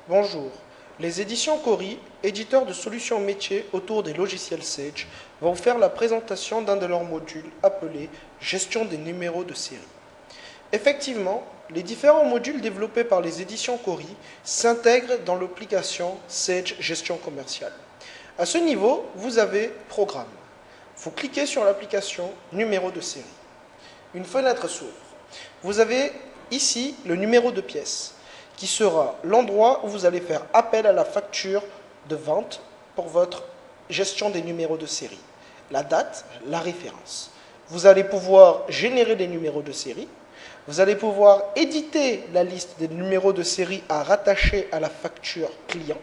Bonjour. Les éditions Cori, éditeurs de solutions métiers autour des logiciels Sage, vont vous faire la présentation d'un de leurs modules appelé Gestion des numéros de série. Effectivement, les différents modules développés par les éditions Cori s'intègrent dans l'application Sage Gestion commerciale. À ce niveau, vous avez Programme. Vous cliquez sur l'application Numéro de série. Une fenêtre s'ouvre. Vous avez ici le numéro de pièce, qui sera l'endroit où vous allez faire appel à la facture de vente pour votre gestion des numéros de série. La date, la référence. Vous allez pouvoir générer des numéros de série. Vous allez pouvoir éditer la liste des numéros de série à rattacher à la facture client.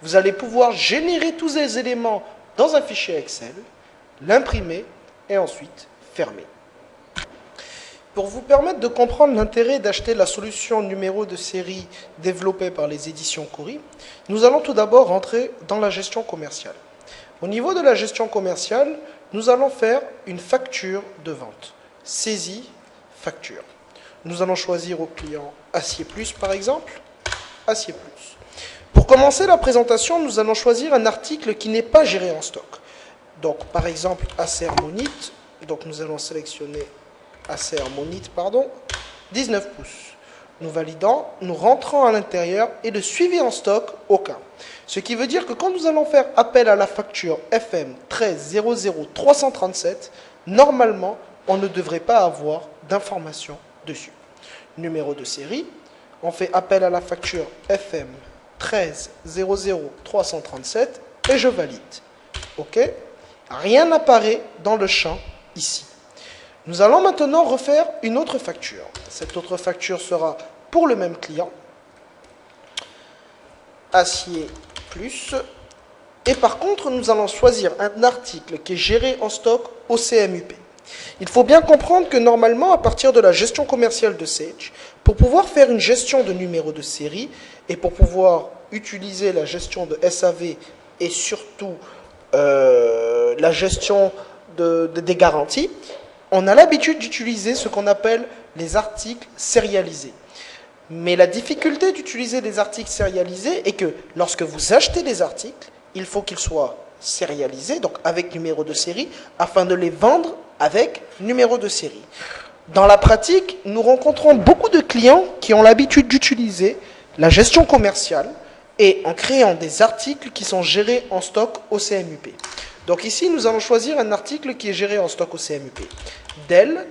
Vous allez pouvoir générer tous ces éléments dans un fichier Excel, l'imprimer et ensuite fermer. Pour vous permettre de comprendre l'intérêt d'acheter la solution numéro de série développée par les éditions Cori, nous allons tout d'abord rentrer dans la gestion commerciale. Au niveau de la gestion commerciale, nous allons faire une facture de vente. Saisie, facture. Nous allons choisir au client Acier Plus par exemple. Acier Plus. Pour commencer la présentation, nous allons choisir un article qui n'est pas géré en stock. Donc par exemple Acer Monite. Donc nous allons sélectionner Acer Monite, 19 pouces. Nous validons, nous rentrons à l'intérieur et le suivi en stock, aucun. Ce qui veut dire que quand nous allons faire appel à la facture FM 1300337, normalement, on ne devrait pas avoir d'informations dessus. Numéro de série, on fait appel à la facture FM 1300337 et je valide. OK? Rien n'apparaît dans le champ ici. Nous allons maintenant refaire une autre facture. Cette autre facture sera pour le même client, Acier Plus. Et par contre, nous allons choisir un article qui est géré en stock au CMUP. Il faut bien comprendre que normalement, à partir de la gestion commerciale de Sage, pour pouvoir faire une gestion de numéro de série et pour pouvoir utiliser la gestion de SAV et surtout la gestion des garanties, on a l'habitude d'utiliser ce qu'on appelle les articles sérialisés. Mais la difficulté d'utiliser des articles sérialisés est que lorsque vous achetez des articles, il faut qu'ils soient sérialisés, donc avec numéro de série, afin de les vendre avec numéro de série. Dans la pratique, nous rencontrons beaucoup de clients qui ont l'habitude d'utiliser la gestion commerciale et en créant des articles qui sont gérés en stock au CMUP. Donc ici, nous allons choisir un article qui est géré en stock au CMUP. Dell,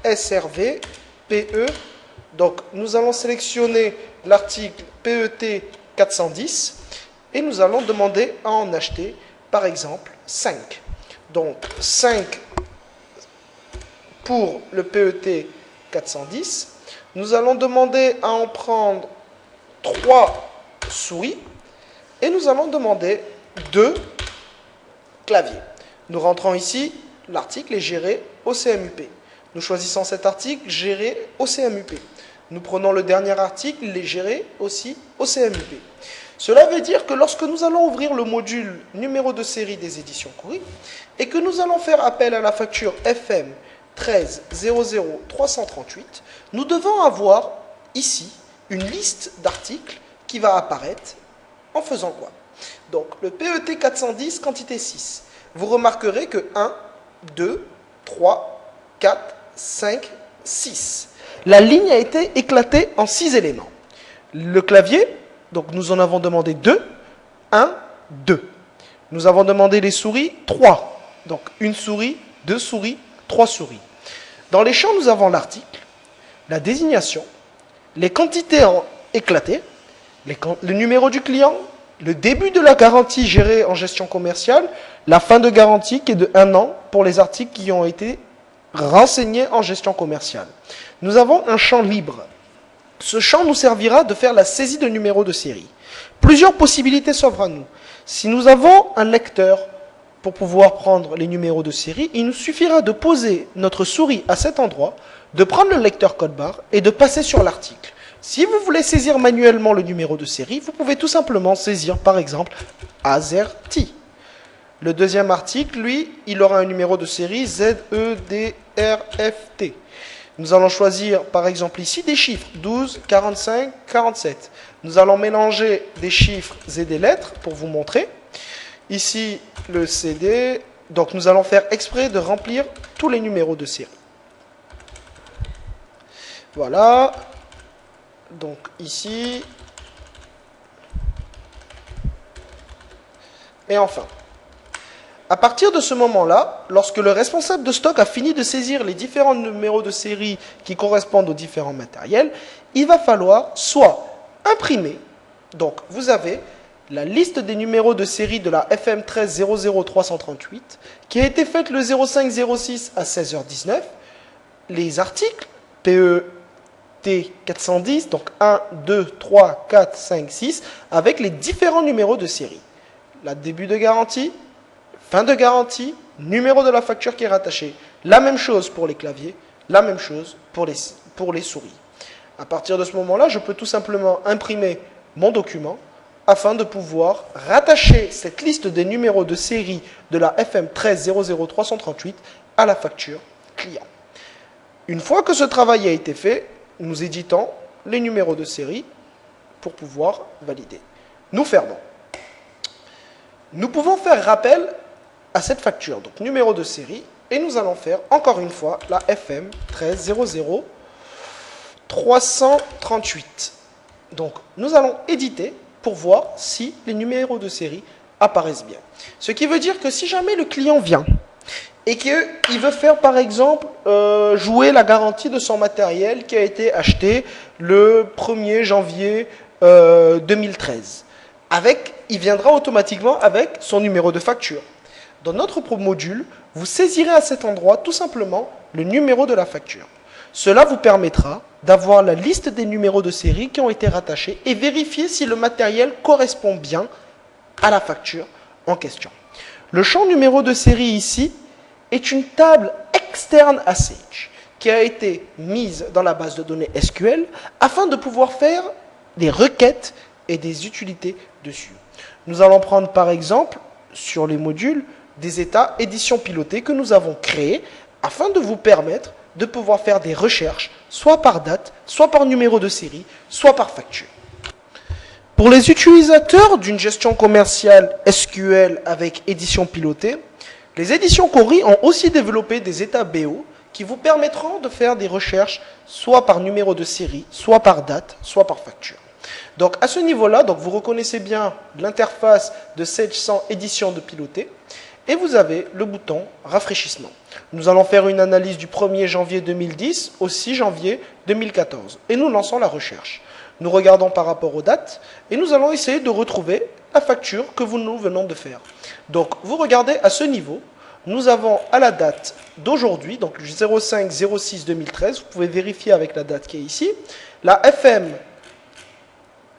SRV, PE. Donc nous allons sélectionner l'article PET 410 et nous allons demander à en acheter, par exemple, 5. Donc 5 pour le PET 410. Nous allons demander à en prendre 3 souris et nous allons demander 2 clavier. Nous rentrons ici, l'article est géré au CMUP. Nous choisissons cet article géré au CMUP. Nous prenons le dernier article, il est géré aussi au CMUP. Cela veut dire que lorsque nous allons ouvrir le module numéro de série des éditions Cori et que nous allons faire appel à la facture FM 1300338, nous devons avoir ici une liste d'articles qui va apparaître en faisant quoi? Donc, le PET 410, quantité 6. Vous remarquerez que 1, 2, 3, 4, 5, 6. La ligne a été éclatée en 6 éléments. Le clavier, donc nous en avons demandé 2, 1, 2. Nous avons demandé les souris, 3. Donc, une souris, 2 souris, 3 souris. Dans les champs, nous avons l'article, la désignation, les quantités éclatées, le numéro du client, le début de la garantie gérée en gestion commerciale, la fin de garantie qui est de 1 an pour les articles qui ont été renseignés en gestion commerciale. Nous avons un champ libre. Ce champ nous servira de faire la saisie de numéros de série. Plusieurs possibilités s'offrent à nous. Si nous avons un lecteur pour pouvoir prendre les numéros de série, il nous suffira de poser notre souris à cet endroit, de prendre le lecteur code barre et de passer sur l'article. Si vous voulez saisir manuellement le numéro de série, vous pouvez tout simplement saisir par exemple AZERTY. Le deuxième article, lui, il aura un numéro de série ZEDRFT. Nous allons choisir par exemple ici des chiffres 12, 45, 47. Nous allons mélanger des chiffres et des lettres pour vous montrer. Ici le CD, donc nous allons faire exprès de remplir tous les numéros de série. Voilà, donc ici, et enfin. À partir de ce moment-là, lorsque le responsable de stock a fini de saisir les différents numéros de série qui correspondent aux différents matériels, il va falloir soit imprimer, donc vous avez la liste des numéros de série de la FM 13 00338 qui a été faite le 05-06 à 16h19, les articles PET 410, donc 1, 2, 3, 4, 5, 6, avec les différents numéros de série. La début de garantie, fin de garantie, numéro de la facture qui est rattaché. La même chose pour les claviers, la même chose pour les souris. À partir de ce moment-là, je peux tout simplement imprimer mon document afin de pouvoir rattacher cette liste des numéros de série de la FM 13 00338 à la facture client. Une fois que ce travail a été fait, nous éditons les numéros de série pour pouvoir valider. Nous fermons. Nous pouvons faire rappel à cette facture, donc numéro de série, et nous allons faire encore une fois la FM 13 00338. Donc nous allons éditer pour voir si les numéros de série apparaissent bien. Ce qui veut dire que si jamais le client vient et qu'il veut faire par exemple jouer la garantie de son matériel qui a été acheté le 1er janvier 2013, il viendra automatiquement avec son numéro de facture. Dans notre module, vous saisirez à cet endroit tout simplement le numéro de la facture. Cela vous permettra d'avoir la liste des numéros de série qui ont été rattachés et vérifier si le matériel correspond bien à la facture en question. Le champ numéro de série ici est une table externe à Sage qui a été mise dans la base de données SQL afin de pouvoir faire des requêtes et des utilités dessus. Nous allons prendre par exemple sur les modules des états édition pilotée que nous avons créés afin de vous permettre de pouvoir faire des recherches soit par date, soit par numéro de série, soit par facture. Pour les utilisateurs d'une gestion commerciale SQL avec édition pilotée, les éditions Cori ont aussi développé des états BO qui vous permettront de faire des recherches soit par numéro de série, soit par date, soit par facture. Donc à ce niveau-là, vous reconnaissez bien l'interface de Sage 100 édition de piloté et vous avez le bouton rafraîchissement. Nous allons faire une analyse du 1er janvier 2010 au 6 janvier 2014 et nous lançons la recherche. Nous regardons par rapport aux dates et nous allons essayer de retrouver la facture que nous venons de faire. Donc vous regardez à ce niveau, nous avons à la date d'aujourd'hui, donc 05-06-2013, vous pouvez vérifier avec la date qui est ici, la FM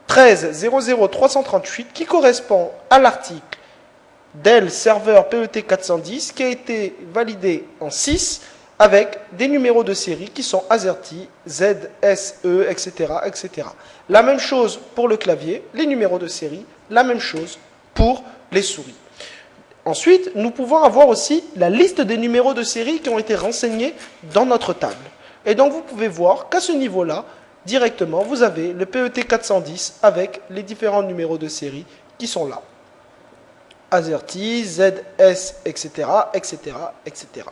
13 00338 qui correspond à l'article Dell serveur PET 410 qui a été validé en 6 avec des numéros de série qui sont AZERTY, ZSE, etc., etc. La même chose pour le clavier, les numéros de série, la même chose pour les souris. Ensuite, nous pouvons avoir aussi la liste des numéros de série qui ont été renseignés dans notre table. Et donc vous pouvez voir qu'à ce niveau-là, directement, vous avez le PET 410 avec les différents numéros de série qui sont là. AZERTY, ZS, etc., etc., etc.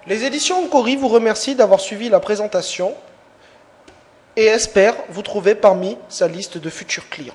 Les éditions Cori vous remercient d'avoir suivi la présentation et espèrent vous trouver parmi sa liste de futurs clients.